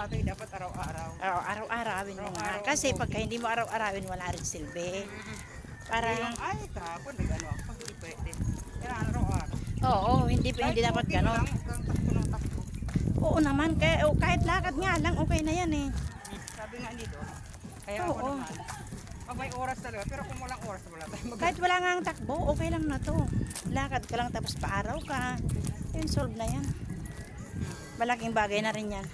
Ate, dapat araw-araw. Araw-arawin mo nga. Araw-araw Kasi ang pagka hindi mo araw-arawin, wala rin silbi. Para, Yung, ay, kahapon, nag-ano ako, pag hindi pwede. Kaya araw-araw. oo, hindi dapat walking ganon. lang, hanggang takbo ng takbo. Oo naman, kahit lakad nga lang, okay na yan eh. Sabi nga nito, kaya ako Oo. naman, pag may oras talaga, pero kung walang oras, wala tayong Kahit wala nga ang takbo, okay lang na to. Lakad ka lang tapos paaraw ka. Yun, solve na yan. Malaking bagay na rin yan.